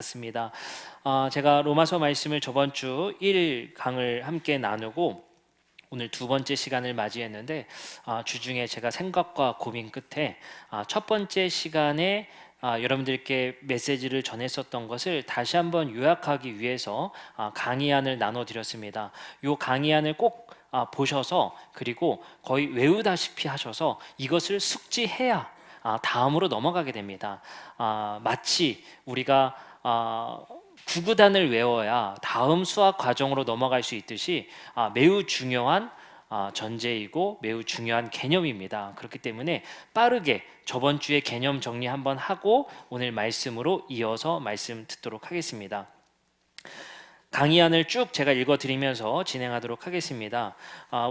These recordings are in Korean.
습니다. 제가 로마서 말씀을 저번 주 1강을 함께 나누고 오늘 두 번째 시간을 맞이했는데 주중에 제가 생각과 고민 끝에 첫 번째 시간에 여러분들께 메시지를 전했었던 것을 다시 한번 요약하기 위해서 강의안을 나눠드렸습니다. 이 강의안을 꼭 보셔서 그리고 거의 외우다시피 하셔서 이것을 숙지해야 다음으로 넘어가게 됩니다. 마치 우리가 구구단을 외워야 다음 수학 과정으로 넘어갈 수 있듯이 매우 중요한 전제이고 매우 중요한 개념입니다. 그렇기 때문에 빠르게 저번 주에 개념 정리 한번 하고 오늘 말씀으로 이어서 말씀 듣도록 하겠습니다. 강의안을 쭉 제가 읽어드리면서 진행하도록 하겠습니다.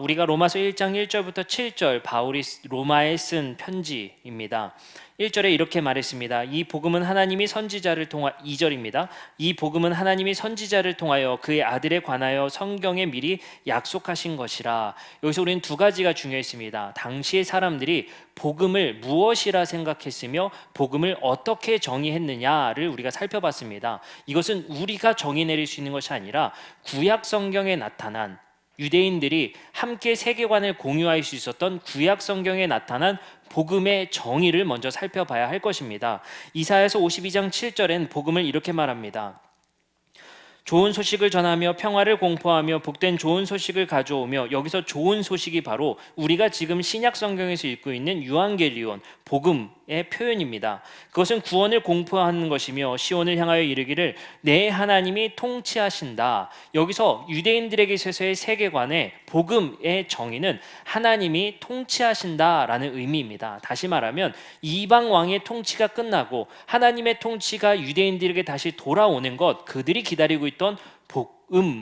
우리가 로마서 1장 1절부터 7절 바울이 로마에 쓴 편지입니다. 1절에 이렇게 말했습니다. 이 복음은 하나님이 선지자를 통하 2절입니다. 이 복음은 하나님이 선지자를 통하여 그의 아들에 관하여 성경에 미리 약속하신 것이라. 여기서 우리는 두 가지가 중요했습니다. 당시의 사람들이 복음을 무엇이라 생각했으며 복음을 어떻게 정의했느냐를 우리가 살펴봤습니다. 이것은 우리가 정의 내릴 수 있는 것이 아니라 구약 성경에 나타난 유대인들이 함께 세계관을 공유할 수 있었던 구약 성경에 나타난 복음의 정의를 먼저 살펴봐야 할 것입니다. 이사야서 52장 7절엔 복음을 이렇게 말합니다. 좋은 소식을 전하며 평화를 공포하며 복된 좋은 소식을 가져오며, 여기서 좋은 소식이 바로 우리가 지금 신약 성경에서 읽고 있는 유앙겔리온 복음의 표현입니다. 그것은 구원을 공포하는 것이며 시온을 향하여 이르기를 내 하나님이 통치하신다. 여기서 유대인들에게 있어서의 세계관의 복음의 정의는 하나님이 통치하신다라는 의미입니다. 다시 말하면 이방 왕의 통치가 끝나고 하나님의 통치가 유대인들에게 다시 돌아오는 것, 그들이 기다리고 있던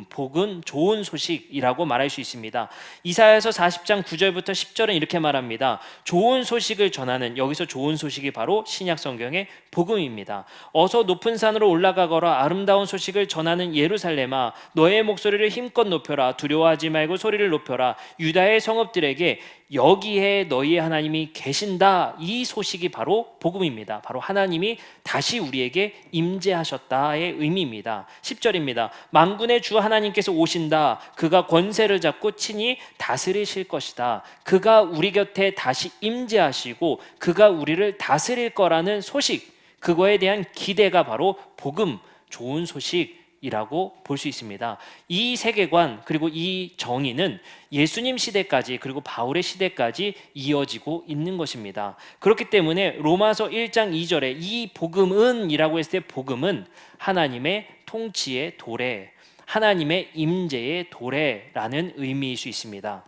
복은 좋은 소식이라고 말할 수 있습니다. 이사야서 40장 9절부터 10절은 이렇게 말합니다. 좋은 소식을 전하는, 여기서 좋은 소식이 바로 신약 성경의 복음입니다. 어서 높은 산으로 올라가거라. 아름다운 소식을 전하는 예루살렘아, 너의 목소리를 힘껏 높여라. 두려워하지 말고 소리를 높여라. 유다의 성읍들에게 여기에 너희의 하나님이 계신다. 이 소식이 바로 복음입니다. 바로 하나님이 다시 우리에게 임재하셨다의 의미입니다. 10절입니다. 만군의 주 하나님께서 오신다. 그가 권세를 잡고 친히 다스리실 것이다. 그가 우리 곁에 다시 임재하시고 그가 우리를 다스릴 거라는 소식, 그거에 대한 기대가 바로 복음, 좋은 소식이라고 볼 수 있습니다. 이 세계관 그리고 이 정의는 예수님 시대까지 그리고 바울의 시대까지 이어지고 있는 것입니다. 그렇기 때문에 로마서 1장 2절에 이 복음은 이라고 했을 때 복음은 하나님의 통치의 도래, 하나님의 임재의 도래라는 의미일 수 있습니다.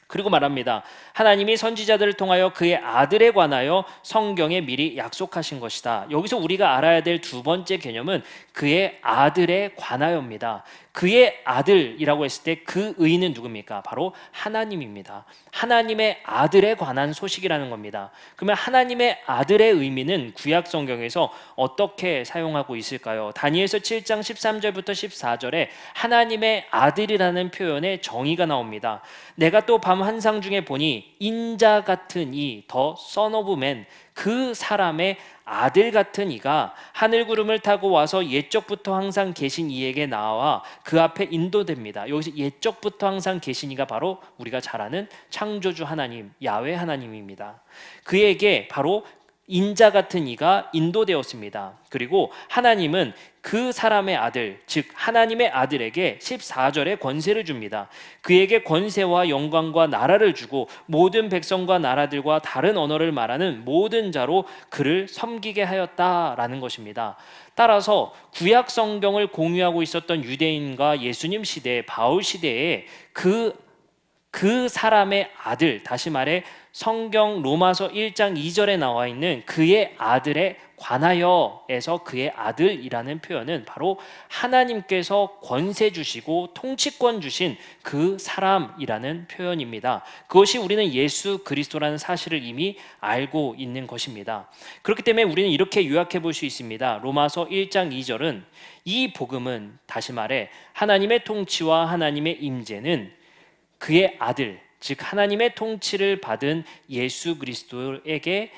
그리고 말합니다. 하나님이 선지자들을 통하여 그의 아들에 관하여 성경에 미리 약속하신 것이다. 여기서 우리가 알아야 될 두 번째 개념은 그의 아들에 관하여입니다. 그의 아들이라고 했을 때 그 의는 누굽니까? 바로 하나님입니다. 하나님의 아들에 관한 소식이라는 겁니다. 그러면 하나님의 아들의 의미는 구약 성경에서 어떻게 사용하고 있을까요? 다니엘서 7장 13절부터 14절에 하나님의 아들이라는 표현의 정의가 나옵니다. 내가 또 밤 환상 중에 보니 인자 같은 이, 더 Son of Man, 그 사람의 아들 같은 이가 하늘 구름을 타고 와서 옛적부터 항상 계신 이에게 나와 그 앞에 인도됩니다. 여기서 옛적부터 항상 계신 이가 바로 우리가 잘 아는 창조주 하나님, 야훼 하나님입니다. 그에게 바로 인자 같은 이가 인도되었습니다. 그리고 하나님은 그 사람의 아들, 즉 하나님의 아들에게 14절에 권세를 줍니다. 그에게 권세와 영광과 나라를 주고 모든 백성과 나라들과 다른 언어를 말하는 모든 자로 그를 섬기게 하였다라는 것입니다. 따라서 구약 성경을 공유하고 있었던 유대인과 예수님 시대, 바울 시대에 그 사람의 아들, 다시 말해 성경 로마서 1장 2절에 나와 있는 그의 아들에 관하여에서 그의 아들이라는 표현은 바로 하나님께서 권세 주시고 통치권 주신 그 사람이라는 표현입니다. 그것이 우리는 예수 그리스도라는 사실을 이미 알고 있는 것입니다. 그렇기 때문에 우리는 이렇게 요약해 볼 수 있습니다. 로마서 1장 2절은 이 복음은, 다시 말해 하나님의 통치와 하나님의 임재는 그의 아들, 즉 하나님의 통치를 받은 예수 그리스도에게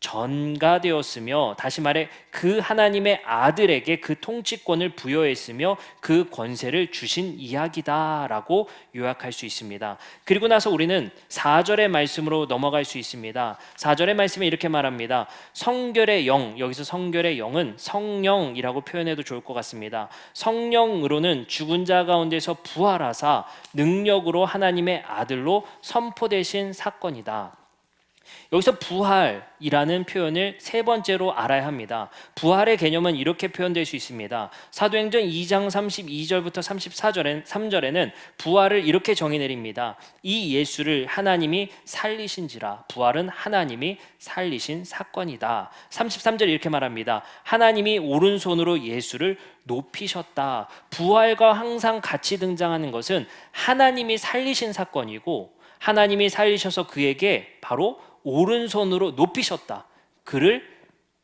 전가되었으며, 다시 말해 그 하나님의 아들에게 그 통치권을 부여했으며 그 권세를 주신 이야기다라고 요약할 수 있습니다. 그리고 나서 우리는 4절의 말씀으로 넘어갈 수 있습니다. 4절의 말씀에 이렇게 말합니다. 성결의 영, 여기서 성결의 영은 성령이라고 표현해도 좋을 것 같습니다. 성령으로는 죽은 자 가운데서 부활하사 능력으로 하나님의 아들로 선포되신 사건이다. 여기서 부활이라는 표현을 세 번째로 알아야 합니다. 부활의 개념은 이렇게 표현될 수 있습니다. 사도행전 2장 32절부터 3절에는 부활을 이렇게 정의 내립니다. 이 예수를 하나님이 살리신지라. 부활은 하나님이 살리신 사건이다. 33절 이렇게 말합니다. 하나님이 오른손으로 예수를 높이셨다. 부활과 항상 같이 등장하는 것은 하나님이 살리신 사건이고, 하나님이 살리셔서 그에게 바로 오른손으로 높이셨다. 그를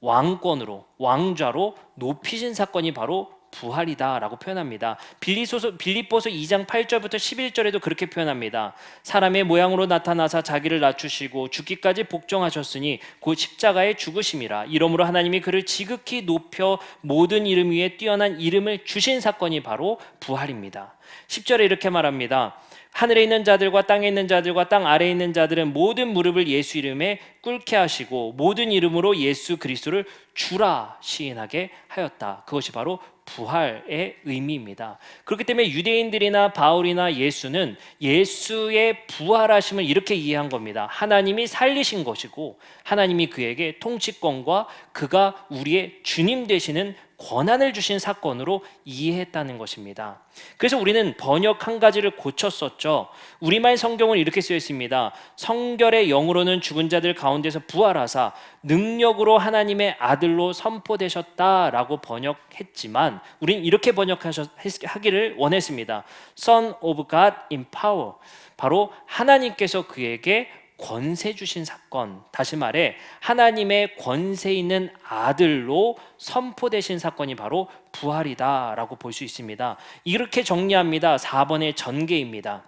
왕권으로, 왕좌로 높이신 사건이 바로 부활이다라고 표현합니다. 빌립보서 2장 8절부터 11절에도 그렇게 표현합니다. 사람의 모양으로 나타나사 자기를 낮추시고 죽기까지 복종하셨으니 곧 십자가에 죽으심이라. 이러므로 하나님이 그를 지극히 높여 모든 이름 위에 뛰어난 이름을 주신 사건이 바로 부활입니다. 10절에 이렇게 말합니다. 하늘에 있는 자들과 땅에 있는 자들과 땅 아래에 있는 자들은 모든 무릎을 예수 이름에 꿇게 하시고 모든 이름으로 예수 그리스도를 주라 시인하게 하였다. 그것이 바로 부활의 의미입니다. 그렇기 때문에 유대인들이나 바울이나 예수는 예수의 부활하심을 이렇게 이해한 겁니다. 하나님이 살리신 것이고 하나님이 그에게 통치권과 그가 우리의 주님 되시는 권한을 주신 사건으로 이해했다는 것입니다. 그래서 우리는 번역 한 가지를 고쳤었죠. 우리말 성경은 이렇게 쓰여 있습니다. 성결의 영으로는 죽은 자들 가운데서 부활하사 능력으로 하나님의 아들로 선포되셨다라고 번역했지만 우리는 이렇게 번역하기를 원했습니다. Son of God in power. 바로 하나님께서 그에게 권세 주신 사건, 다시 말해 하나님의 권세 있는 아들로 선포되신 사건이 바로 부활이다라고 볼 수 있습니다. 이렇게 정리합니다. 4번의 전개입니다.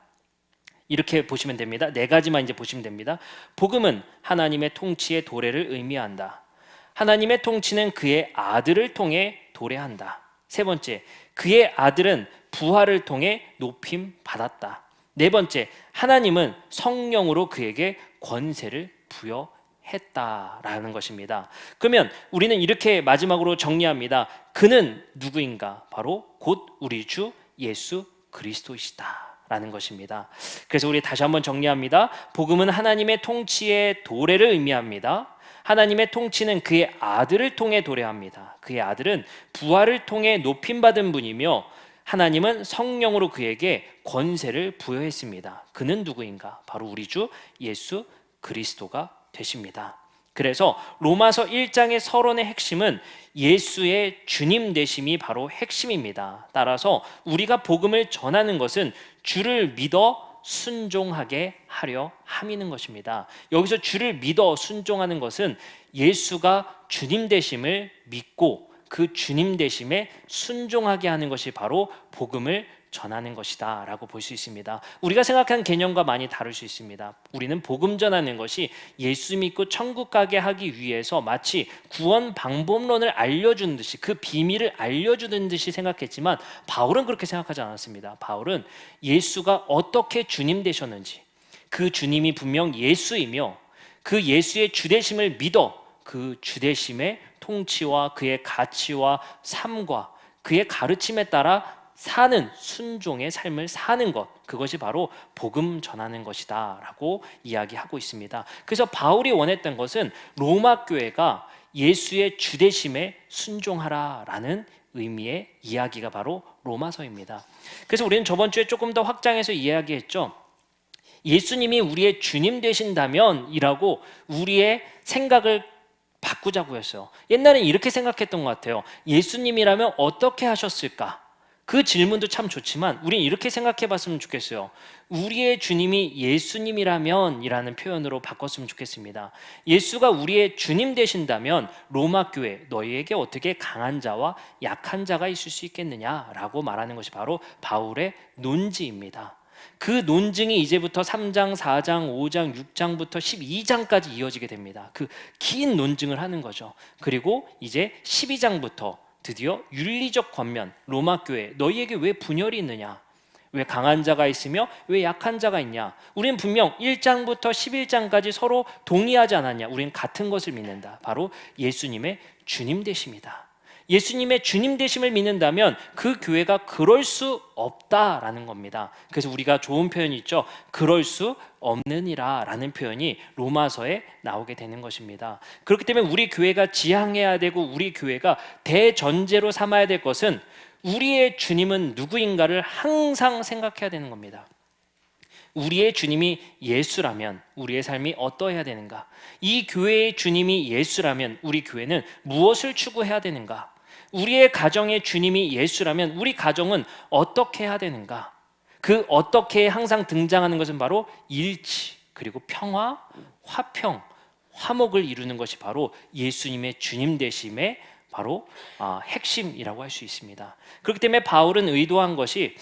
이렇게 보시면 됩니다. 네 가지만 이제 보시면 됩니다. 복음은 하나님의 통치의 도래를 의미한다. 하나님의 통치는 그의 아들을 통해 도래한다. 세 번째, 그의 아들은 부활을 통해 높임 받았다. 네 번째, 하나님은 성령으로 그에게 권세를 부여했다라는 것입니다. 그러면 우리는 이렇게 마지막으로 정리합니다. 그는 누구인가? 바로 곧 우리 주 예수 그리스도이시다라는 것입니다. 그래서 우리 다시 한번 정리합니다. 복음은 하나님의 통치의 도래를 의미합니다. 하나님의 통치는 그의 아들을 통해 도래합니다. 그의 아들은 부활을 통해 높임받은 분이며 하나님은 성령으로 그에게 권세를 부여했습니다. 그는 누구인가? 바로 우리 주 예수 그리스도가 되십니다. 그래서 로마서 1장의 서론의 핵심은 예수의 주님 되심이 바로 핵심입니다. 따라서 우리가 복음을 전하는 것은 주를 믿어 순종하게 하려 함이는 것입니다. 여기서 주를 믿어 순종하는 것은 예수가 주님 되심을 믿고 그 주님 되심에 순종하게 하는 것이 바로 복음을 전하는 것이다 라고 볼 수 있습니다. 우리가 생각한 개념과 많이 다를 수 있습니다. 우리는 복음 전하는 것이 예수 믿고 천국 가게 하기 위해서 마치 구원 방법론을 알려주는 듯이, 그 비밀을 알려주는 듯이 생각했지만 바울은 그렇게 생각하지 않았습니다. 바울은 예수가 어떻게 주님 되셨는지, 그 주님이 분명 예수이며 그 예수의 주되심을 믿어 그 주되심의 통치와 그의 가치와 삶과 그의 가르침에 따라 사는 순종의 삶을 사는 것, 그것이 바로 복음 전하는 것이다 라고 이야기하고 있습니다. 그래서 바울이 원했던 것은 로마 교회가 예수의 주되심에 순종하라 라는 의미의 이야기가 바로 로마서입니다. 그래서 우리는 저번 주에 조금 더 확장해서 이야기했죠. 예수님이 우리의 주님 되신다면 이라고 우리의 생각을 바꾸자고 했어요. 옛날엔 이렇게 생각했던 것 같아요. 예수님이라면 어떻게 하셨을까? 그 질문도 참 좋지만 우린 이렇게 생각해 봤으면 좋겠어요. 우리의 주님이 예수님이라면 이라는 표현으로 바꿨으면 좋겠습니다. 예수가 우리의 주님 되신다면 로마 교회 너희에게 어떻게 강한 자와 약한 자가 있을 수 있겠느냐라고 말하는 것이 바로 바울의 논지입니다. 그 논증이 이제부터 3장, 4장, 5장, 6장부터 12장까지 이어지게 됩니다. 그 긴 논증을 하는 거죠. 그리고 이제 12장부터 드디어 윤리적 권면, 로마 교회, 너희에게 왜 분열이 있느냐? 왜 강한 자가 있으며 왜 약한 자가 있냐? 우리는 분명 1장부터 11장까지 서로 동의하지 않았냐? 우리는 같은 것을 믿는다. 바로 예수님의 주님 되심이다. 예수님의 주님 되심을 믿는다면 그 교회가 그럴 수 없다라는 겁니다. 그래서 우리가 좋은 표현이 있죠. 그럴 수 없느니라 라는 표현이 로마서에 나오게 되는 것입니다. 그렇기 때문에 우리 교회가 지향해야 되고 우리 교회가 대전제로 삼아야 될 것은 우리의 주님은 누구인가를 항상 생각해야 되는 겁니다. 우리의 주님이 예수라면 우리의 삶이 어떠해야 되는가? 이 교회의 주님이 예수라면 우리 교회는 무엇을 추구해야 되는가? 우리의 가정의 주님이 예수라면 우리 가정은 어떻게 해야 되는가? 그 어떻게에 항상 등장하는 것은 바로 일치, 그리고 평화, 화평, 화목을 이루는 것이 바로 예수님의 주님 되심의 바로 핵심이라고 할 수 있습니다. 그렇기 때문에 바울은 의도한 것이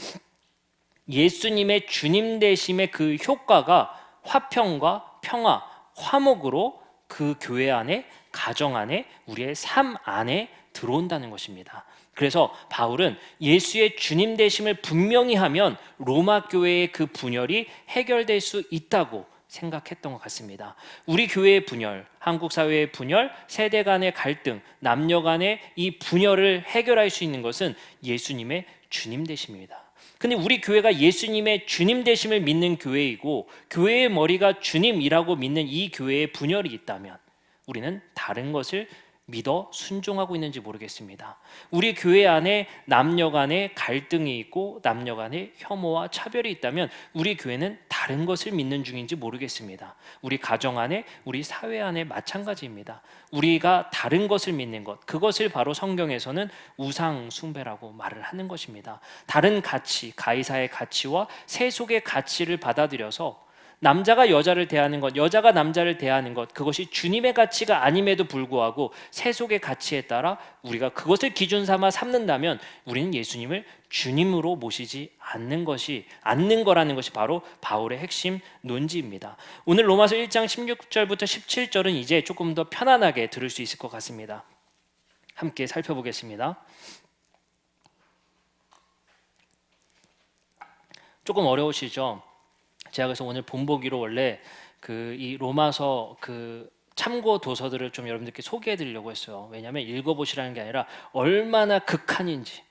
예수님의 주님 되심의 그 효과가 화평과 평화, 화목으로 그 교회 안에, 가정 안에, 우리의 삶 안에 들어온다는 것입니다. 그래서 바울은 예수의 주님 되심을 분명히 하면 로마 교회의 그 분열이 해결될 수 있다고 생각했던 것 같습니다. 우리 교회의 분열, 한국 사회의 분열, 세대 간의 갈등, 남녀 간의 이 분열을 해결할 수 있는 것은 예수님의 주님 되심입니다. 근데 우리 교회가 예수님의 주님 되심을 믿는 교회이고 교회의 머리가 주님이라고 믿는 이 교회에 분열이 있다면 우리는 다른 것을 믿어 순종하고 있는지 모르겠습니다. 우리 교회 안에 남녀 간의 갈등이 있고 남녀 간의 혐오와 차별이 있다면 우리 교회는 다른 것을 믿는 중인지 모르겠습니다. 우리 가정 안에, 우리 사회 안에 마찬가지입니다. 우리가 다른 것을 믿는 것, 그것을 바로 성경에서는 우상 숭배라고 말을 하는 것입니다. 다른 가치, 가이사의 가치와 세속의 가치를 받아들여서 남자가 여자를 대하는 것, 여자가 남자를 대하는 것, 그것이 주님의 가치가 아님에도 불구하고 세속의 가치에 따라 우리가 그것을 기준 삼아 삼는다면 우리는 예수님을 주님으로 모시지 않는 거라는 것이 바로 바울의 핵심 논지입니다. 오늘 로마서 1장 16절부터 17절은 이제 조금 더 편안하게 들을 수 있을 것 같습니다. 함께 살펴보겠습니다. 조금 어려우시죠? 제가 그래서 오늘 본보기로 원래 이 로마서 참고 도서들을 좀 여러분들께 소개해 드리려고 했어요. 왜냐하면 읽어보시라는 게 아니라 얼마나 극한인지.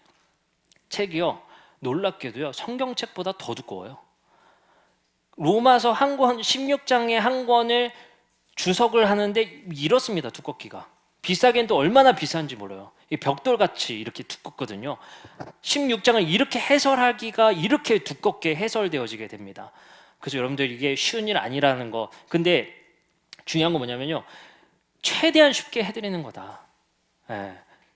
책이요, 놀랍게도요 성경책보다 더 두꺼워요. 로마서 한 권, 16장의 한 권을 주석을 하는데 이렇습니다. 두껍기가. 비싸긴 또 얼마나 비싼지 몰라요. 벽돌같이 이렇게 두껍거든요. 16장을 이렇게 해설하기가 이렇게 두껍게 해설되어지게 됩니다. 그래서 여러분들 이게 쉬운 일 아니라는 거. 근데 중요한 건 뭐냐면요, 최대한 쉽게 해드리는 거다.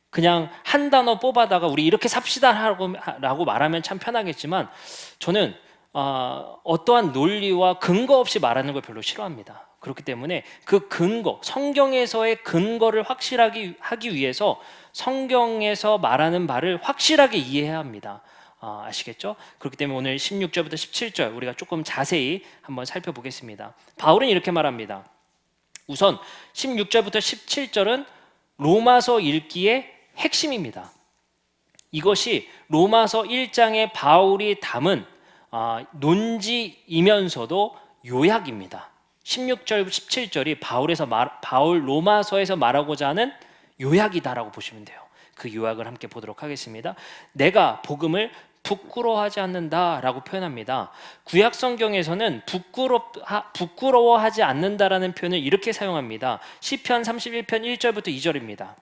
그냥 한 단어 뽑아다가 우리 이렇게 삽시다 라고 말하면 참 편하겠지만 저는 어떠한 논리와 근거 없이 말하는 걸 별로 싫어합니다. 그렇기 때문에 그 근거, 성경에서의 근거를 확실하게 하기 위해서 성경에서 말하는 바를 확실하게 이해해야 합니다. 아시겠죠? 그렇기 때문에 오늘 16절부터 17절 우리가 조금 자세히 한번 살펴보겠습니다. 바울은 이렇게 말합니다. 우선 16절부터 17절은 로마서 읽기의 핵심입니다. 이것이 로마서 1장에 바울이 담은 논지이면서도 요약입니다. 16절, 17절이 바울 로마서에서 말하고자 하는 요약이다라고 보시면 돼요. 그 요약을 함께 보도록 하겠습니다. 내가 복음을 부끄러워하지 않는다라고 표현합니다. 구약 성경에서는 부끄러워하지 않는다라는 표현을 이렇게 사용합니다. 시편 31편 1절부터 2절입니다.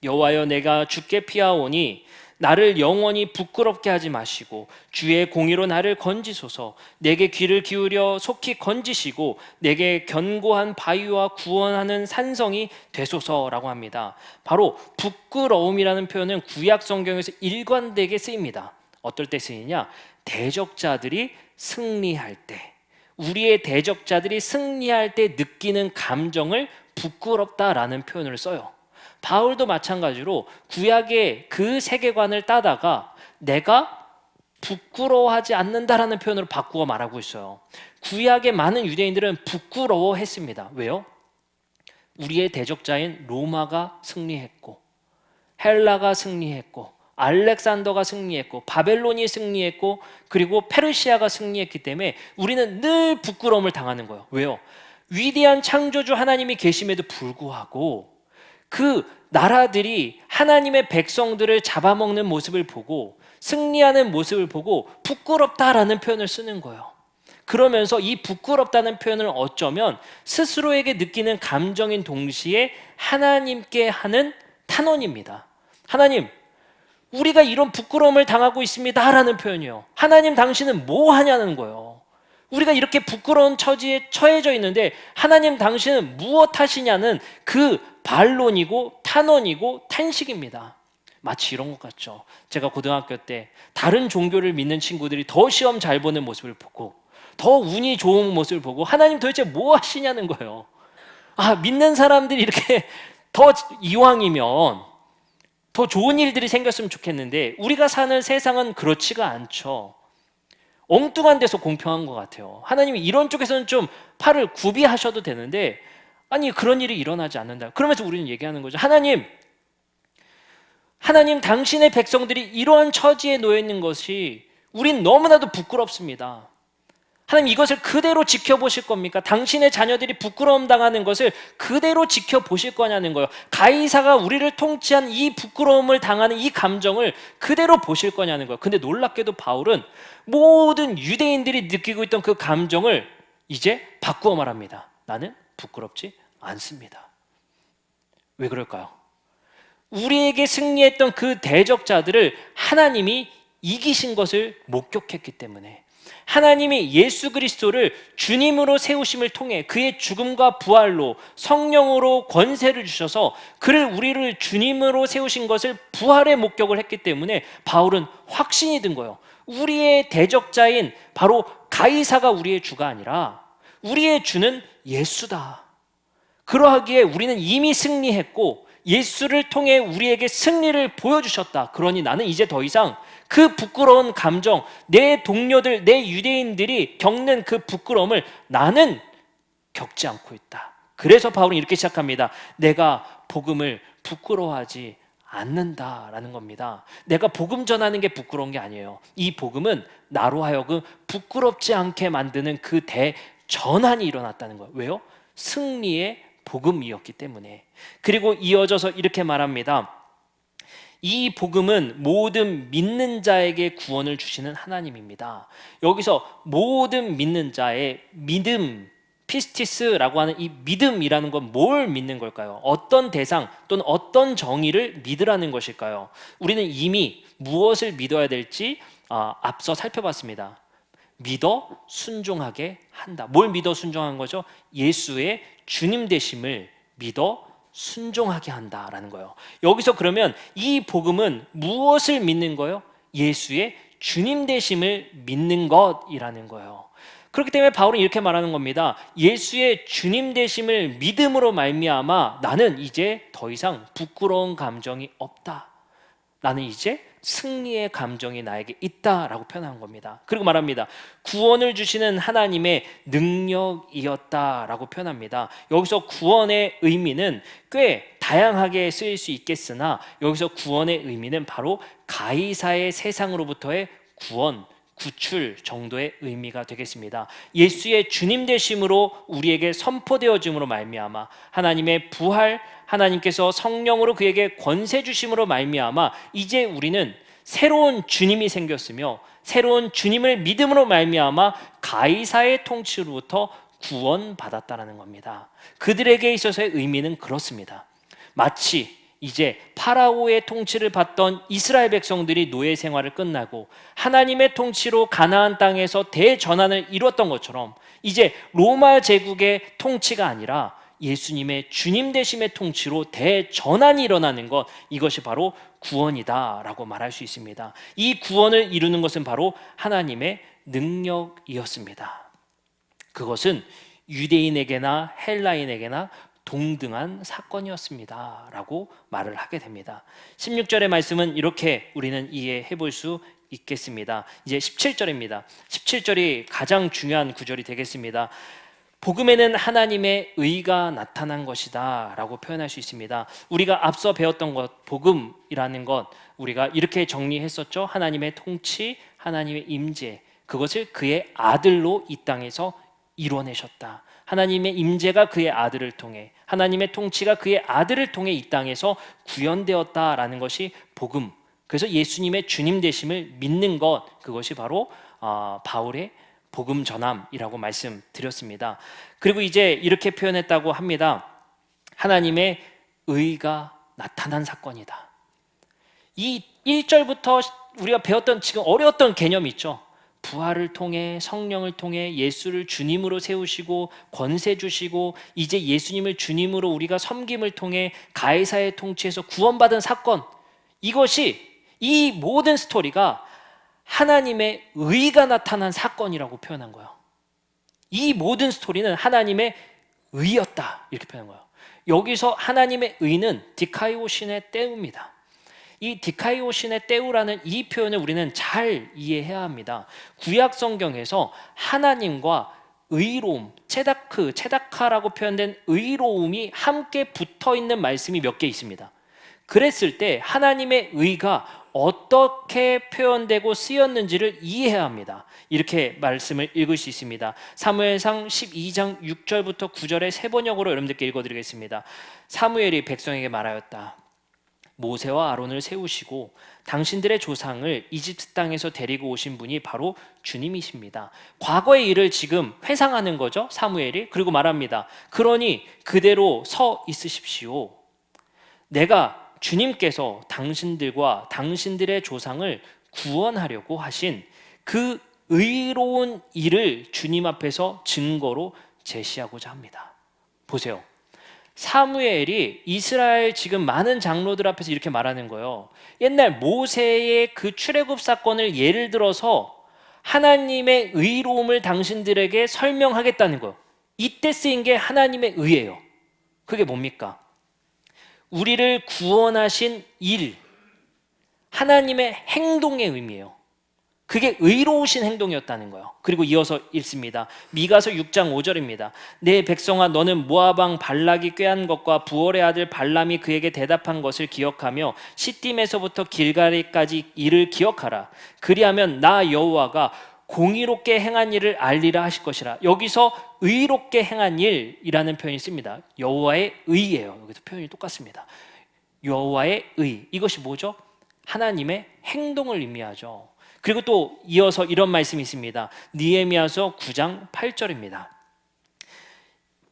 여호와여, 내가 주께 피하오니 나를 영원히 부끄럽게 하지 마시고 주의 공의로 나를 건지소서. 내게 귀를 기울여 속히 건지시고 내게 견고한 바위와 구원하는 산성이 되소서라고 합니다. 바로 부끄러움이라는 표현은 구약 성경에서 일관되게 쓰입니다. 어떨 때 쓰이냐? 대적자들이 승리할 때, 우리의 대적자들이 승리할 때 느끼는 감정을 부끄럽다라는 표현을 써요. 바울도 마찬가지로 구약의 그 세계관을 따다가 내가 부끄러워하지 않는다라는 표현으로 바꾸어 말하고 있어요. 구약의 많은 유대인들은 부끄러워했습니다. 왜요? 우리의 대적자인 로마가 승리했고, 헬라가 승리했고, 알렉산더가 승리했고, 바벨론이 승리했고, 그리고 페르시아가 승리했기 때문에 우리는 늘 부끄러움을 당하는 거예요. 왜요? 위대한 창조주 하나님이 계심에도 불구하고 그 나라들이 하나님의 백성들을 잡아먹는 모습을 보고 승리하는 모습을 보고 부끄럽다라는 표현을 쓰는 거예요. 그러면서 이 부끄럽다는 표현을 어쩌면 스스로에게 느끼는 감정인 동시에 하나님께 하는 탄원입니다. 하나님, 우리가 이런 부끄러움을 당하고 있습니다 라는 표현이요. 하나님, 당신은 뭐 하냐는 거예요. 우리가 이렇게 부끄러운 처지에 처해져 있는데 하나님, 당신은 무엇 하시냐는 그 반론이고 탄원이고 탄식입니다. 마치 이런 것 같죠. 제가 고등학교 때 다른 종교를 믿는 친구들이 더 시험 잘 보는 모습을 보고 더 운이 좋은 모습을 보고 하나님 도대체 뭐 하시냐는 거예요. 믿는 사람들이 이렇게 더 이왕이면 더 좋은 일들이 생겼으면 좋겠는데 우리가 사는 세상은 그렇지가 않죠. 엉뚱한 데서 공평한 것 같아요. 하나님이 이런 쪽에서는 좀 팔을 굽이하셔도 되는데 그런 일이 일어나지 않는다. 그러면서 우리는 얘기하는 거죠. 하나님, 당신의 백성들이 이러한 처지에 놓여 있는 것이 우린 너무나도 부끄럽습니다. 하나님, 이것을 그대로 지켜보실 겁니까? 당신의 자녀들이 부끄러움 당하는 것을 그대로 지켜보실 거냐는 거예요. 가이사가 우리를 통치한 이 부끄러움을 당하는 이 감정을 그대로 보실 거냐는 거예요. 근데 놀랍게도 바울은 모든 유대인들이 느끼고 있던 그 감정을 이제 바꾸어 말합니다. 나는 부끄럽지 않습니다. 왜 그럴까요? 우리에게 승리했던 그 대적자들을 하나님이 이기신 것을 목격했기 때문에, 하나님이 예수 그리스도를 주님으로 세우심을 통해 그의 죽음과 부활로 성령으로 권세를 주셔서 우리를 주님으로 세우신 것을 부활의 목격을 했기 때문에 바울은 확신이 든 거예요. 우리의 대적자인 바로 가이사가 우리의 주가 아니라 우리의 주는 예수다. 그러하기에 우리는 이미 승리했고 예수를 통해 우리에게 승리를 보여주셨다. 그러니 나는 이제 더 이상 그 부끄러운 감정, 내 동료들, 내 유대인들이 겪는 그 부끄러움을 나는 겪지 않고 있다. 그래서 바울은 이렇게 시작합니다. 내가 복음을 부끄러워하지 않는다라는 겁니다. 내가 복음 전하는 게 부끄러운 게 아니에요. 이 복음은 나로 하여금 부끄럽지 않게 만드는 그 대전환이 일어났다는 거예요. 왜요? 승리의 복음이었기 때문에. 그리고 이어져서 이렇게 말합니다. 이 복음은 모든 믿는 자에게 구원을 주시는 하나님입니다. 여기서 모든 믿는 자의 믿음, 피스티스라고 하는 이 믿음이라는 건 뭘 믿는 걸까요? 어떤 대상 또는 어떤 정의를 믿으라는 것일까요? 우리는 이미 무엇을 믿어야 될지 앞서 살펴봤습니다. 믿어 순종하게 한다. 뭘 믿어 순종한 거죠? 예수의 주님 되심을 믿어 순종하게 한다라는 거예요. 여기서 그러면 이 복음은 무엇을 믿는 거예요? 예수의 주님 되심을 믿는 것이라는 거예요. 그렇기 때문에 바울은 이렇게 말하는 겁니다. 예수의 주님 되심을 믿음으로 말미암아 나는 이제 더 이상 부끄러운 감정이 없다. 나는 이제 승리의 감정이 나에게 있다라고 표현한 겁니다. 그리고 말합니다. 구원을 주시는 하나님의 능력이었다라고 표현합니다. 여기서 구원의 의미는 꽤 다양하게 쓰일 수 있겠으나 여기서 구원의 의미는 바로 가이사의 세상으로부터의 구원, 구출 정도의 의미가 되겠습니다. 예수의 주님 되심으로 우리에게 선포되어짐으로 말미암아 하나님의 부활, 하나님께서 성령으로 그에게 권세 주심으로 말미암아 이제 우리는 새로운 주님이 생겼으며 새로운 주님을 믿음으로 말미암아 가이사의 통치로부터 구원받았다라는 겁니다. 그들에게 있어서의 의미는 그렇습니다. 마치 이제 파라오의 통치를 받던 이스라엘 백성들이 노예 생활을 끝나고 하나님의 통치로 가나안 땅에서 대전환을 이뤘던 것처럼 이제 로마 제국의 통치가 아니라 예수님의 주님 되심의 통치로 대전환이 일어나는 것, 이것이 바로 구원이다라고 말할 수 있습니다. 이 구원을 이루는 것은 바로 하나님의 능력이었습니다. 그것은 유대인에게나 헬라인에게나 동등한 사건이었습니다 라고 말을 하게 됩니다. 16절의 말씀은 이렇게 우리는 이해해 볼 수 있겠습니다. 이제 17절입니다. 17절이 가장 중요한 구절이 되겠습니다. 복음에는 하나님의 의가 나타난 것이다 라고 표현할 수 있습니다. 우리가 앞서 배웠던 것, 복음이라는 것 우리가 이렇게 정리했었죠. 하나님의 통치, 하나님의 임재, 그것을 그의 아들로 이 땅에서 이뤄내셨다. 하나님의 임재가 그의 아들을 통해, 하나님의 통치가 그의 아들을 통해 이 땅에서 구현되었다라는 것이 복음. 그래서 예수님의 주님 되심을 믿는 것, 그것이 바로 바울의 복음 전함이라고 말씀드렸습니다. 그리고 이제 이렇게 표현했다고 합니다. 하나님의 의가 나타난 사건이다. 이 1절부터 우리가 배웠던 지금 어려웠던 개념이 있죠. 부활을 통해, 성령을 통해 예수를 주님으로 세우시고 권세 주시고, 이제 예수님을 주님으로 우리가 섬김을 통해 가이사의 통치에서 구원받은 사건, 이것이, 이 모든 스토리가 하나님의 의가 나타난 사건이라고 표현한 거예요. 이 모든 스토리는 하나님의 의였다, 이렇게 표현한 거예요. 여기서 하나님의 의는 디카이오신의 때우입니다. 이 디카이오신의 때우라는 이 표현을 우리는 잘 이해해야 합니다. 구약 성경에서 하나님과 의로움, 체다카라고 표현된 의로움이 함께 붙어 있는 말씀이 몇 개 있습니다. 그랬을 때 하나님의 의가 어떻게 표현되고 쓰였는지를 이해해야 합니다. 이렇게 말씀을 읽을 수 있습니다. 사무엘상 12장 6절부터 9절의 세 번역으로 여러분들께 읽어드리겠습니다. 사무엘이 백성에게 말하였다. 모세와 아론을 세우시고 당신들의 조상을 이집트 땅에서 데리고 오신 분이 바로 주님이십니다. 과거의 일을 지금 회상하는 거죠, 사무엘이. 그리고 말합니다. 그러니 그대로 서 있으십시오. 내가 주님께서 당신들과 당신들의 조상을 구원하려고 하신 그 의로운 일을 주님 앞에서 증거로 제시하고자 합니다. 보세요. 사무엘이 이스라엘 지금 많은 장로들 앞에서 이렇게 말하는 거예요. 옛날 모세의 그 출애굽 사건을 예를 들어서 하나님의 의로움을 당신들에게 설명하겠다는 거예요. 이때 쓰인 게 하나님의 의예요. 그게 뭡니까? 우리를 구원하신 일, 하나님의 행동의 의미예요. 그게 의로우신 행동이었다는 거예요. 그리고 이어서 읽습니다. 미가서 6장 5절입니다. 내 백성아, 너는 모압 왕 발락이 꾀한 것과 부올의 아들 발람이 그에게 대답한 것을 기억하며 시딤에서부터 길갈까지 일을 기억하라. 그리하면 나 여호와가 공의롭게 행한 일을 알리라 하실 것이라. 여기서 의롭게 행한 일이라는 표현이 씁니다. 여호와의 의예요. 여기서 표현이 똑같습니다. 여호와의 의, 이것이 뭐죠? 하나님의 행동을 의미하죠. 그리고 또 이어서 이런 말씀이 있습니다. 느헤미야서 9장 8절입니다.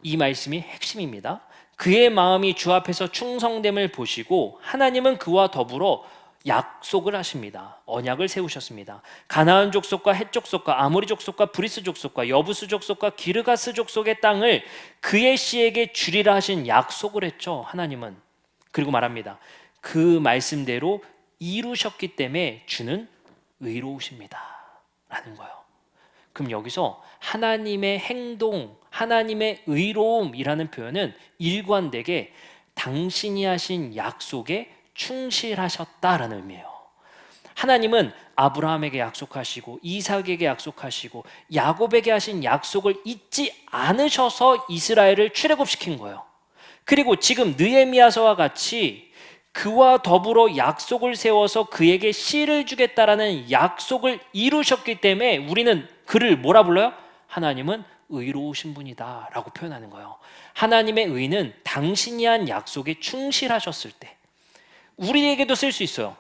이 말씀이 핵심입니다. 그의 마음이 주 앞에서 충성됨을 보시고 하나님은 그와 더불어 약속을 하십니다. 언약을 세우셨습니다. 가나안 족속과 헷 족속과 아모리 족속과 브리스 족속과 여부스 족속과 기르가스 족속의 땅을 그의 씨에게 주리라 하신 약속을 했죠, 하나님은. 그리고 말합니다. 그 말씀대로 이루셨기 때문에 주는 의로우십니다 라는 거예요. 그럼 여기서 하나님의 행동, 하나님의 의로움이라는 표현은 일관되게 당신이 하신 약속에 충실하셨다라는 의미예요. 하나님은 아브라함에게 약속하시고 이삭에게 약속하시고 야곱에게 하신 약속을 잊지 않으셔서 이스라엘을 출애굽시킨 거예요. 그리고 지금 느헤미야서와 같이 그와 더불어 약속을 세워서 그에게 씨를 주겠다라는 약속을 이루셨기 때문에 우리는 그를 뭐라 불러요? 하나님은 의로우신 분이다 라고 표현하는 거예요. 하나님의 의는 당신이 한 약속에 충실하셨을 때 우리에게도 쓸 수 있어요.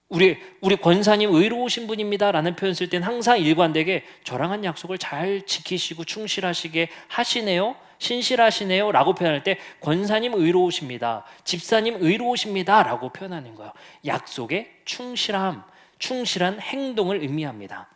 우리 권사님 의로우신 분입니다 라는 표현 쓸 때는 항상 일관되게 저랑 한 약속을 잘 지키시고 충실하시게 하시네요, 신실하시네요 라고 표현할 때 권사님 의로우십니다, 집사님 의로우십니다 라고 표현하는 거예요. 약속의 충실함, 충실한 행동을 의미합니다.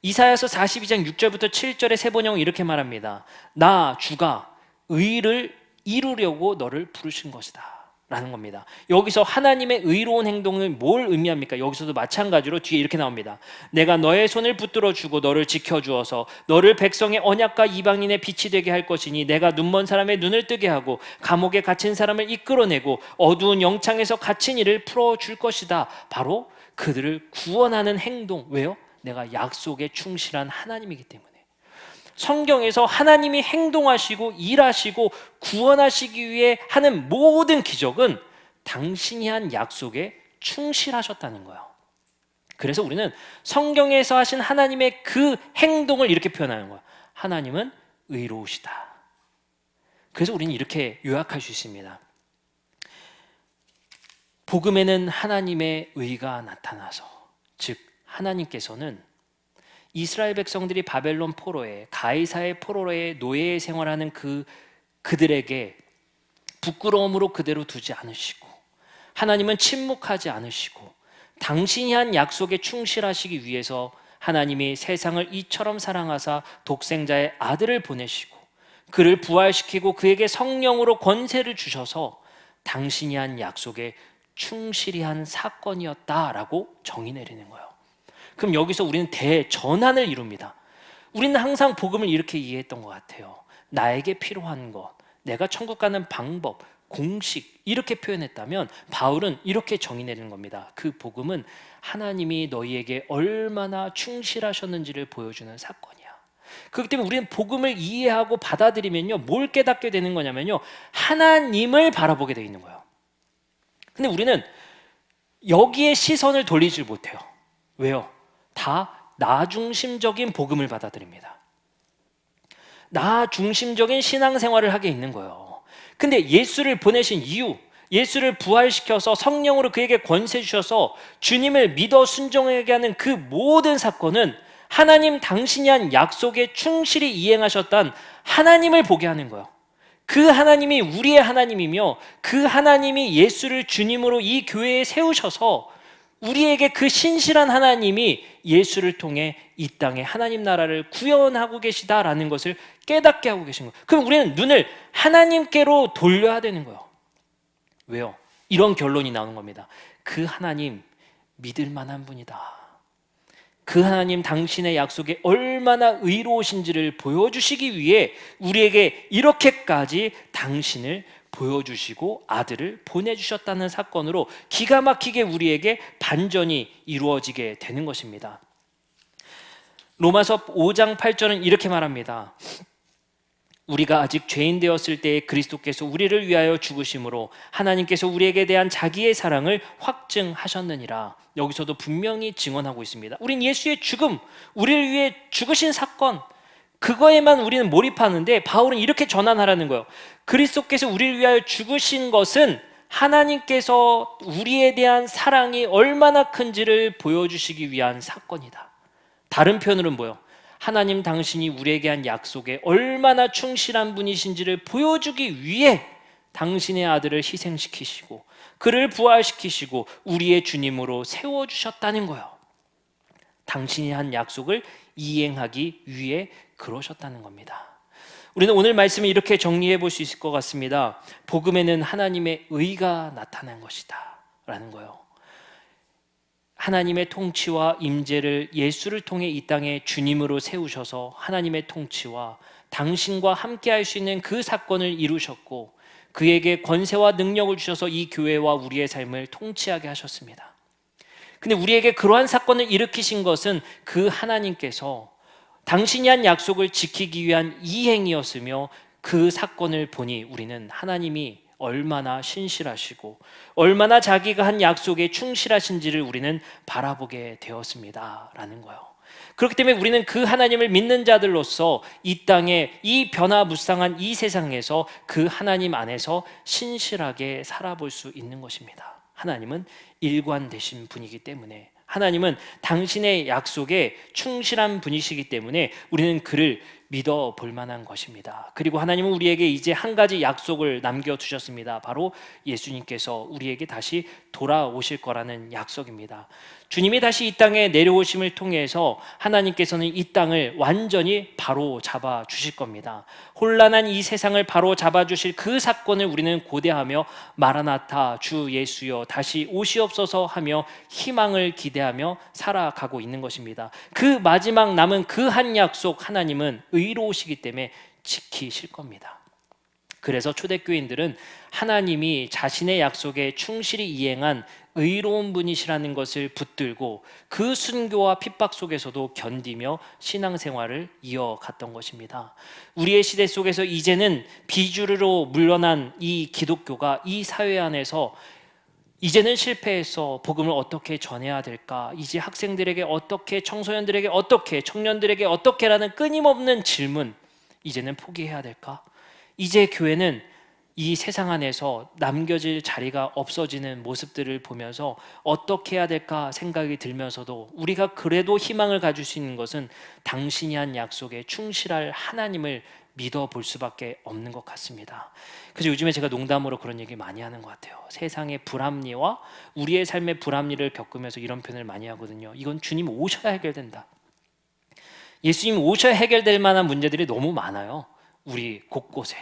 이사야서 42장 6절부터 7절의 세 번역은 이렇게 말합니다. 나 주가 의를 이루려고 너를 부르신 것이다. 라는 겁니다. 여기서 하나님의 의로운 행동은 뭘 의미합니까? 여기서도 마찬가지로 뒤에 이렇게 나옵니다. 내가 너의 손을 붙들어 주고 너를 지켜 주어서 너를 백성의 언약과 이방인의 빛이 되게 할 것이니 내가 눈먼 사람의 눈을 뜨게 하고 감옥에 갇힌 사람을 이끌어내고 어두운 영창에서 갇힌 이를 풀어 줄 것이다. 바로 그들을 구원하는 행동. 왜요? 내가 약속에 충실한 하나님이기 때문에. 성경에서 하나님이 행동하시고 일하시고 구원하시기 위해 하는 모든 기적은 당신이 한 약속에 충실하셨다는 거예요. 그래서 우리는 성경에서 하신 하나님의 그 행동을 이렇게 표현하는 거예요. 하나님은 의로우시다. 그래서 우리는 이렇게 요약할 수 있습니다. 복음에는 하나님의 의가 나타나서, 즉 하나님께서는 이스라엘 백성들이 바벨론 포로에, 가이사의 포로에 노예 생활하는 그들에게 부끄러움으로 그대로 두지 않으시고, 하나님은 침묵하지 않으시고, 당신이 한 약속에 충실하시기 위해서 하나님이 세상을 이처럼 사랑하사 독생자의 아들을 보내시고 그를 부활시키고 그에게 성령으로 권세를 주셔서 당신이 한 약속에 충실히 한 사건이었다라고 정의 내리는 거예요. 그럼 여기서 우리는 대전환을 이룹니다. 우리는 항상 복음을 이렇게 이해했던 것 같아요. 나에게 필요한 것, 내가 천국 가는 방법, 공식 이렇게 표현했다면 바울은 이렇게 정의 내리는 겁니다. 그 복음은 하나님이 너희에게 얼마나 충실하셨는지를 보여주는 사건이야. 그렇기 때문에 우리는 복음을 이해하고 받아들이면요, 뭘 깨닫게 되는 거냐면요, 하나님을 바라보게 되어 있는 거예요. 근데 우리는 여기에 시선을 돌리질 못해요. 왜요? 다 나 중심적인 복음을 받아들입니다. 나 중심적인 신앙생활을 하게 있는 거예요. 근데 예수를 보내신 이유, 예수를 부활시켜서 성령으로 그에게 권세 주셔서 주님을 믿어 순종하게 하는 그 모든 사건은 하나님 당신이 한 약속에 충실히 이행하셨던 하나님을 보게 하는 거예요. 그 하나님이 우리의 하나님이며 그 하나님이 예수를 주님으로 이 교회에 세우셔서 우리에게 그 신실한 하나님이 예수를 통해 이 땅에 하나님 나라를 구현하고 계시다라는 것을 깨닫게 하고 계신 거예요. 그럼 우리는 눈을 하나님께로 돌려야 되는 거예요. 왜요? 이런 결론이 나오는 겁니다. 그 하나님 믿을 만한 분이다. 그 하나님 당신의 약속에 얼마나 의로우신지를 보여주시기 위해 우리에게 이렇게까지 당신을 보여주시고 아들을 보내주셨다는 사건으로 기가 막히게 우리에게 반전이 이루어지게 되는 것입니다. 로마서 5장 8절은 이렇게 말합니다. 우리가 아직 죄인 되었을 때에 그리스도께서 우리를 위하여 죽으심으로 하나님께서 우리에게 대한 자기의 사랑을 확증하셨느니라. 여기서도 분명히 증언하고 있습니다. 우린 예수의 죽음, 우리를 위해 죽으신 사건, 그거에만 우리는 몰입하는데 바울은 이렇게 전환하라는 거예요. 그리스도께서 우리를 위하여 죽으신 것은 하나님께서 우리에 대한 사랑이 얼마나 큰지를 보여주시기 위한 사건이다. 다른 표현으로는 뭐예요? 하나님 당신이 우리에게 한 약속에 얼마나 충실한 분이신지를 보여주기 위해 당신의 아들을 희생시키시고 그를 부활시키시고 우리의 주님으로 세워주셨다는 거예요. 당신이 한 약속을 이행하기 위해 그러셨다는 겁니다. 우리는 오늘 말씀을 이렇게 정리해 볼 수 있을 것 같습니다. 복음에는 하나님의 의가 나타난 것이다 라는 거예요. 하나님의 통치와 임재를 예수를 통해 이 땅에 주님으로 세우셔서 하나님의 통치와 당신과 함께 할 수 있는 그 사건을 이루셨고 그에게 권세와 능력을 주셔서 이 교회와 우리의 삶을 통치하게 하셨습니다. 근데 우리에게 그러한 사건을 일으키신 것은 그 하나님께서 당신이 한 약속을 지키기 위한 이행이었으며 그 사건을 보니 우리는 하나님이 얼마나 신실하시고 얼마나 자기가 한 약속에 충실하신지를 우리는 바라보게 되었습니다 라는 거예요. 그렇기 때문에 우리는 그 하나님을 믿는 자들로서 이 땅에 이 변화무쌍한 이 세상에서 그 하나님 안에서 신실하게 살아볼 수 있는 것입니다. 하나님은 일관되신 분이기 때문에, 하나님은 당신의 약속에 충실한 분이시기 때문에 우리는 그를 믿어 볼 만한 것입니다. 그리고 하나님은 우리에게 이제 한 가지 약속을 남겨두셨습니다. 바로 예수님께서 우리에게 다시 돌아오실 거라는 약속입니다. 주님이 다시 이 땅에 내려오심을 통해서 하나님께서는 이 땅을 완전히 바로 잡아 주실 겁니다. 혼란한 이 세상을 바로 잡아 주실 그 사건을 우리는 고대하며 마라나타 주 예수여 다시 오시옵소서 하며 희망을 기대하며 살아가고 있는 것입니다. 그 마지막 남은 그 한 약속 하나님은 의로우시기 때문에 지키실 겁니다. 그래서 초대교인들은 하나님이 자신의 약속에 충실히 이행한 의로운 분이시라는 것을 붙들고 그 순교와 핍박 속에서도 견디며 신앙생활을 이어갔던 것입니다. 우리의 시대 속에서 이제는 비주류로 물러난 이 기독교가 이 사회 안에서 이제는 실패해서 복음을 어떻게 전해야 될까? 이제 학생들에게 어떻게, 청소년들에게 어떻게, 청년들에게 어떻게라는 끊임없는 질문, 이제는 포기해야 될까? 이제 교회는 이 세상 안에서 남겨질 자리가 없어지는 모습들을 보면서 어떻게 해야 될까 생각이 들면서도 우리가 그래도 희망을 가질 수 있는 것은 당신이 한 약속에 충실할 하나님을 믿어볼 수밖에 없는 것 같습니다. 그래서 요즘에 제가 농담으로 그런 얘기 많이 하는 것 같아요. 세상의 불합리와 우리의 삶의 불합리를 겪으면서 이런 표현을 많이 하거든요. 이건 주님 오셔야 해결된다. 예수님 오셔야 해결될 만한 문제들이 너무 많아요. 우리 곳곳에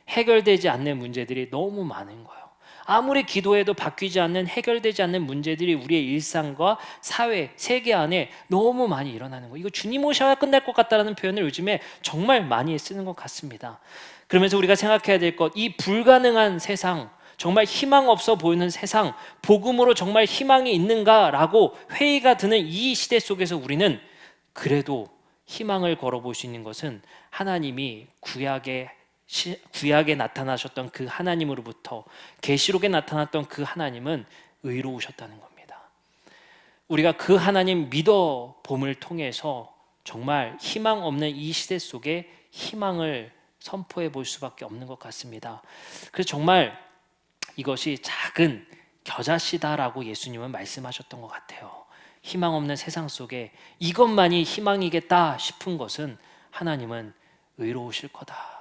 해결되지 않는 문제들이 너무 많은 거예요. 아무리 기도해도 바뀌지 않는, 해결되지 않는 문제들이 우리의 일상과 사회, 세계 안에 너무 많이 일어나는 거예요. 이거 주님 오셔야 끝날 것 같다는 표현을 요즘에 정말 많이 쓰는 것 같습니다. 그러면서 우리가 생각해야 될 것, 이 불가능한 세상, 정말 희망 없어 보이는 세상, 복음으로 정말 희망이 있는가라고 회의가 드는 이 시대 속에서 우리는 그래도 희망을 걸어볼 수 있는 것은 하나님이 구약에 나타나셨던 그 하나님으로부터 계시록에 나타났던 그 하나님은 의로우셨다는 겁니다. 우리가 그 하나님 믿어봄을 통해서 정말 희망 없는 이 시대 속에 희망을 선포해 볼 수밖에 없는 것 같습니다. 그래서 정말 이것이 작은 겨자씨다라고 예수님은 말씀하셨던 것 같아요. 희망 없는 세상 속에 이것만이 희망이겠다 싶은 것은 하나님은 의로우실 거다.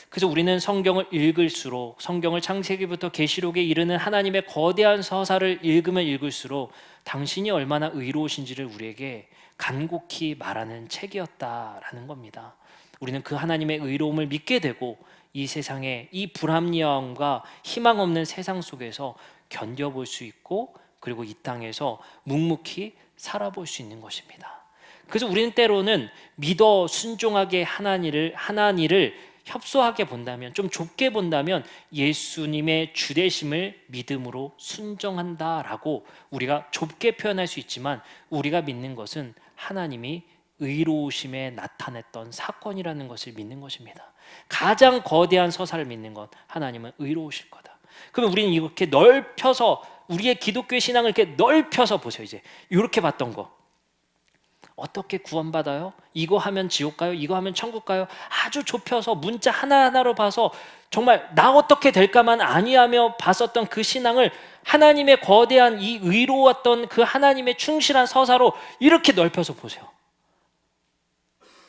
그래서 우리는 성경을 읽을수록, 성경을 창세기부터 계시록에 이르는 하나님의 거대한 서사를 읽으면 읽을수록 당신이 얼마나 의로우신지를 우리에게 간곡히 말하는 책이었다라는 겁니다. 우리는 그 하나님의 의로움을 믿게 되고 이 세상의 이 불합리함과 희망 없는 세상 속에서 견뎌볼 수 있고, 그리고 이 땅에서 묵묵히 살아볼 수 있는 것입니다. 그래서 우리는 때로는 믿어 순종하게 하나님을 협소하게 본다면, 좀 좁게 본다면 예수님의 주되심을 믿음으로 순종한다라고 우리가 좁게 표현할 수 있지만, 우리가 믿는 것은 하나님이 의로우심에 나타냈던 사건이라는 것을 믿는 것입니다. 가장 거대한 서사를 믿는 것, 하나님은 의로우실 거다. 그러면 우리는 이렇게 넓혀서, 우리의 기독교의 신앙을 이렇게 넓혀서 보세요. 이제 이렇게 봤던 거, 어떻게 구원받아요? 이거 하면 지옥 가요? 이거 하면 천국 가요? 아주 좁혀서 문자 하나하나로 봐서 정말 나 어떻게 될까만 아니하며 봤었던 그 신앙을 하나님의 거대한 이 의로웠던 그 하나님의 충실한 서사로 이렇게 넓혀서 보세요.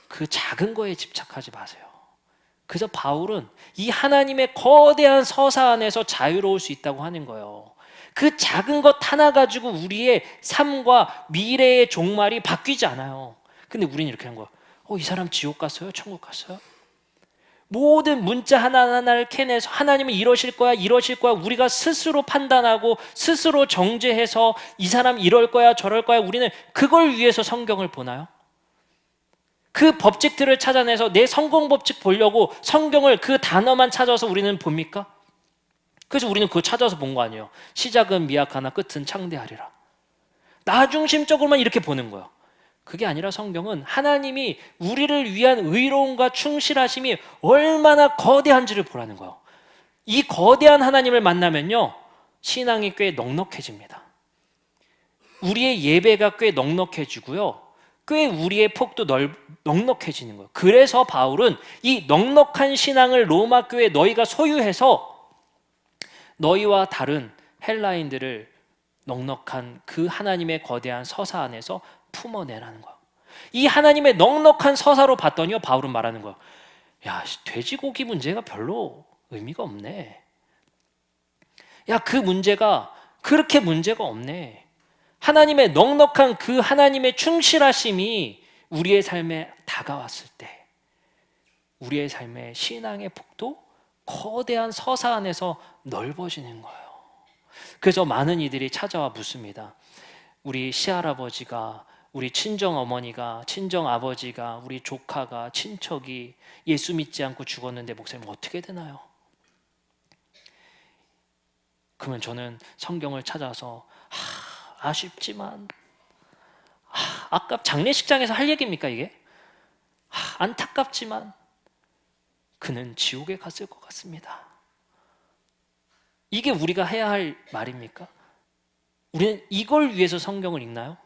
그 작은 거에 집착하지 마세요. 그래서 바울은 이 하나님의 거대한 서사 안에서 자유로울 수 있다고 하는 거예요. 그 작은 것 하나 가지고 우리의 삶과 미래의 종말이 바뀌지 않아요. 근데 우리는 이렇게 하는 거예요. 이 사람 지옥 갔어요? 천국 갔어요? 모든 문자 하나하나를 캐내서 하나님은 이러실 거야, 이러실 거야, 우리가 스스로 판단하고 스스로 정죄해서 이 사람 이럴 거야, 저럴 거야, 우리는 그걸 위해서 성경을 보나요? 그 법칙들을 찾아내서 내 성공 법칙 보려고 성경을 그 단어만 찾아서 우리는 봅니까? 그래서 우리는 그거 찾아서 본 거 아니에요. 시작은 미약하나 끝은 창대하리라. 나 중심적으로만 이렇게 보는 거예요. 그게 아니라 성경은 하나님이 우리를 위한 의로움과 충실하심이 얼마나 거대한지를 보라는 거예요. 이 거대한 하나님을 만나면요, 신앙이 꽤 넉넉해집니다. 우리의 예배가 꽤 넉넉해지고요, 꽤 우리의 폭도 넉넉해지는 거예요. 그래서 바울은 이 넉넉한 신앙을 로마 교회 너희가 소유해서 너희와 다른 헬라인들을 넉넉한 그 하나님의 거대한 서사 안에서 품어내라는 거예요. 이 하나님의 넉넉한 서사로 봤더니요, 바울은 말하는 거예요. 야, 돼지고기 문제가 별로 의미가 없네. 야, 그 문제가 그렇게 문제가 없네. 하나님의 넉넉한 그 하나님의 충실하심이 우리의 삶에 다가왔을 때 우리의 삶의 신앙의 폭도 거대한 서사 안에서 넓어지는 거예요. 그래서 많은 이들이 찾아와 묻습니다. 우리 시할아버지가, 우리 친정 어머니가, 친정 아버지가, 우리 조카가, 친척이 예수 믿지 않고 죽었는데 목사님 어떻게 되나요? 그러면 저는 성경을 찾아서 아쉽지만 장례식장에서 할 얘기입니까 이게? 안타깝지만 그는 지옥에 갔을 것 같습니다. 이게 우리가 해야 할 말입니까? 우리는 이걸 위해서 성경을 읽나요?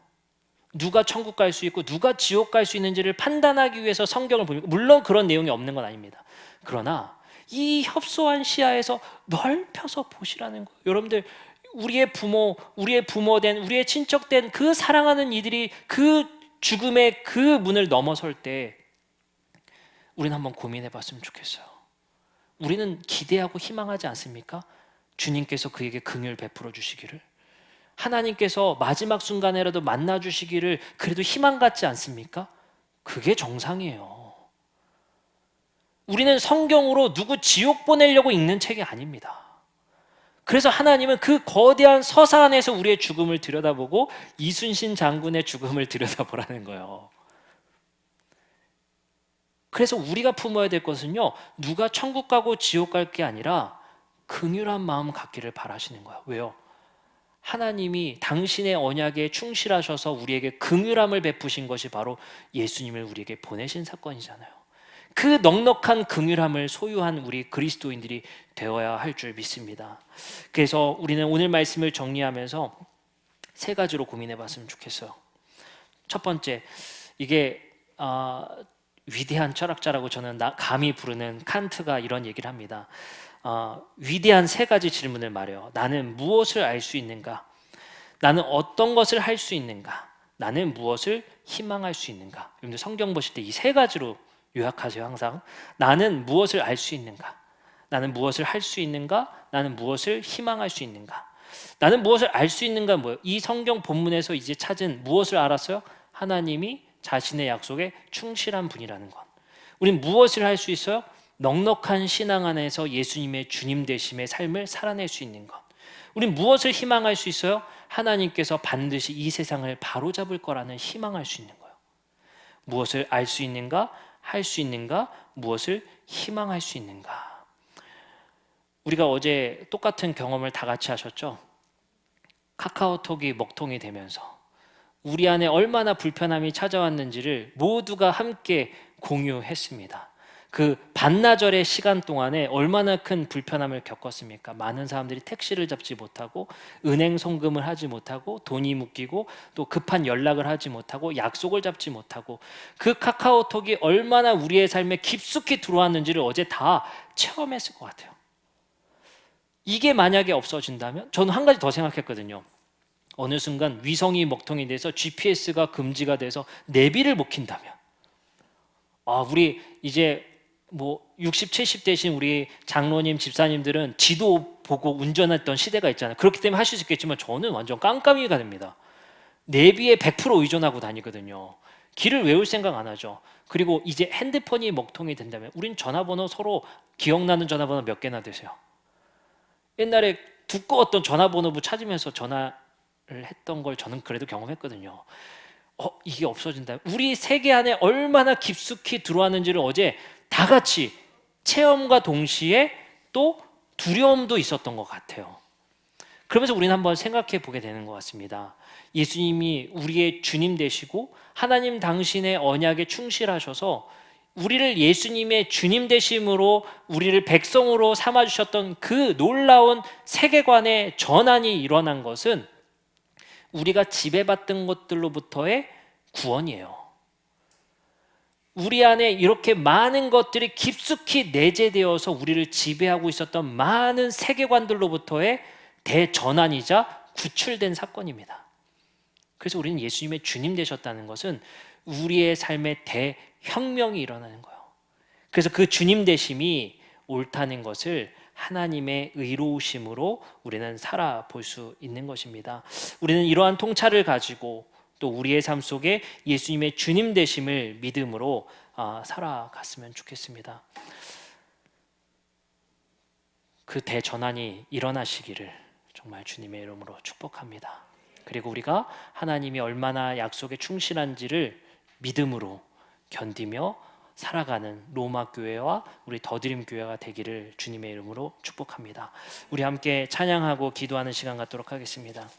누가 천국 갈 수 있고 누가 지옥 갈 수 있는지를 판단하기 위해서 성경을 봅니까? 물론 그런 내용이 없는 건 아닙니다. 그러나 이 협소한 시야에서 넓혀서 보시라는 거예요. 여러분들, 우리의 부모된, 우리의 친척된 그 사랑하는 이들이 그 죽음의 그 문을 넘어설 때 우리는 한번 고민해 봤으면 좋겠어요. 우리는 기대하고 희망하지 않습니까? 주님께서 그에게 긍휼 베풀어 주시기를, 하나님께서 마지막 순간에라도 만나 주시기를 그래도 희망 같지 않습니까? 그게 정상이에요. 우리는 성경으로 누구 지옥 보내려고 읽는 책이 아닙니다. 그래서 하나님은 그 거대한 서사 안에서 우리의 죽음을 들여다보고 이순신 장군의 죽음을 들여다보라는 거예요. 그래서 우리가 품어야 될 것은요, 누가 천국 가고 지옥 갈 게 아니라 긍휼한 마음 갖기를 바라시는 거예요. 왜요? 하나님이 당신의 언약에 충실하셔서 우리에게 긍휼함을 베푸신 것이 바로 예수님을 우리에게 보내신 사건이잖아요. 그 넉넉한 긍휼함을 소유한 우리 그리스도인들이 되어야 할 줄 믿습니다. 그래서 우리는 오늘 말씀을 정리하면서 세 가지로 고민해 봤으면 좋겠어요. 첫 번째, 이게 위대한 철학자라고 저는 감히 부르는 칸트가 이런 얘기를 합니다. 위대한 세 가지 질문을 말해요. 나는 무엇을 알 수 있는가? 나는 어떤 것을 할 수 있는가? 나는 무엇을 희망할 수 있는가? 여러분들 성경 보실 때 이 세 가지로 요약하세요. 항상 나는 무엇을 알 수 있는가? 나는 무엇을 할 수 있는가? 나는 무엇을 희망할 수 있는가? 나는 무엇을 알 수 있는가 뭐예요? 이 성경 본문에서 이제 찾은 무엇을 알았어요? 하나님이 자신의 약속에 충실한 분이라는 것. 우린 무엇을 할 수 있어요? 넉넉한 신앙 안에서 예수님의 주님 되심의 삶을 살아낼 수 있는 것. 우린 무엇을 희망할 수 있어요? 하나님께서 반드시 이 세상을 바로잡을 거라는 희망할 수 있는 거예요. 무엇을 알 수 있는가? 할 수 있는가? 무엇을 희망할 수 있는가? 우리가 어제 똑같은 경험을 다 같이 하셨죠? 카카오톡이 먹통이 되면서 우리 안에 얼마나 불편함이 찾아왔는지를 모두가 함께 공유했습니다. 그 반나절의 시간 동안에 얼마나 큰 불편함을 겪었습니까? 많은 사람들이 택시를 잡지 못하고, 은행 송금을 하지 못하고, 돈이 묶이고, 또 급한 연락을 하지 못하고, 약속을 잡지 못하고, 그 카카오톡이 얼마나 우리의 삶에 깊숙이 들어왔는지를 어제 다 체험했을 것 같아요. 이게 만약에 없어진다면, 저는 한 가지 더 생각했거든요. 어느 순간 위성이 먹통이 돼서 GPS가 금지가 돼서 내비를 못 킨다면, 우리 이제 60, 70 되신 우리 장로님, 집사님들은 지도 보고 운전했던 시대가 있잖아요. 그렇기 때문에 하실 수 있겠지만 저는 완전 깜깜이가 됩니다. 내비에 100% 의존하고 다니거든요. 길을 외울 생각 안 하죠. 그리고 이제 핸드폰이 먹통이 된다면 우린 전화번호 서로 기억나는 전화번호 몇 개나 되세요? 옛날에 두꺼웠던 전화번호부 찾으면서 전화를 했던 걸 저는 그래도 경험했거든요. 이게 없어진다. 우리 세계 안에 얼마나 깊숙이 들어왔는지를 어제 다 같이 체험과 동시에 또 두려움도 있었던 것 같아요. 그러면서 우리는 한번 생각해 보게 되는 것 같습니다. 예수님이 우리의 주님 되시고 하나님 당신의 언약에 충실하셔서 우리를 예수님의 주님 되심으로 우리를 백성으로 삼아주셨던 그 놀라운 세계관의 전환이 일어난 것은 우리가 지배받던 것들로부터의 구원이에요. 우리 안에 이렇게 많은 것들이 깊숙이 내재되어서 우리를 지배하고 있었던 많은 세계관들로부터의 대전환이자 구출된 사건입니다. 그래서 우리는 예수님의 주님 되셨다는 것은 우리의 삶의 대혁명이 일어나는 거예요. 그래서 그 주님 되심이 옳다는 것을 하나님의 의로우심으로 우리는 살아볼 수 있는 것입니다. 우리는 이러한 통찰을 가지고 또 우리의 삶 속에 예수님의 주님 되심을 믿음으로 살아갔으면 좋겠습니다. 그 대전환이 일어나시기를 정말 주님의 이름으로 축복합니다. 그리고 우리가 하나님이 얼마나 약속에 충실한지를 믿음으로 견디며 살아가는 로마 교회와 우리 더드림 교회가 되기를 주님의 이름으로 축복합니다. 우리 함께 찬양하고 기도하는 시간 갖도록 하겠습니다.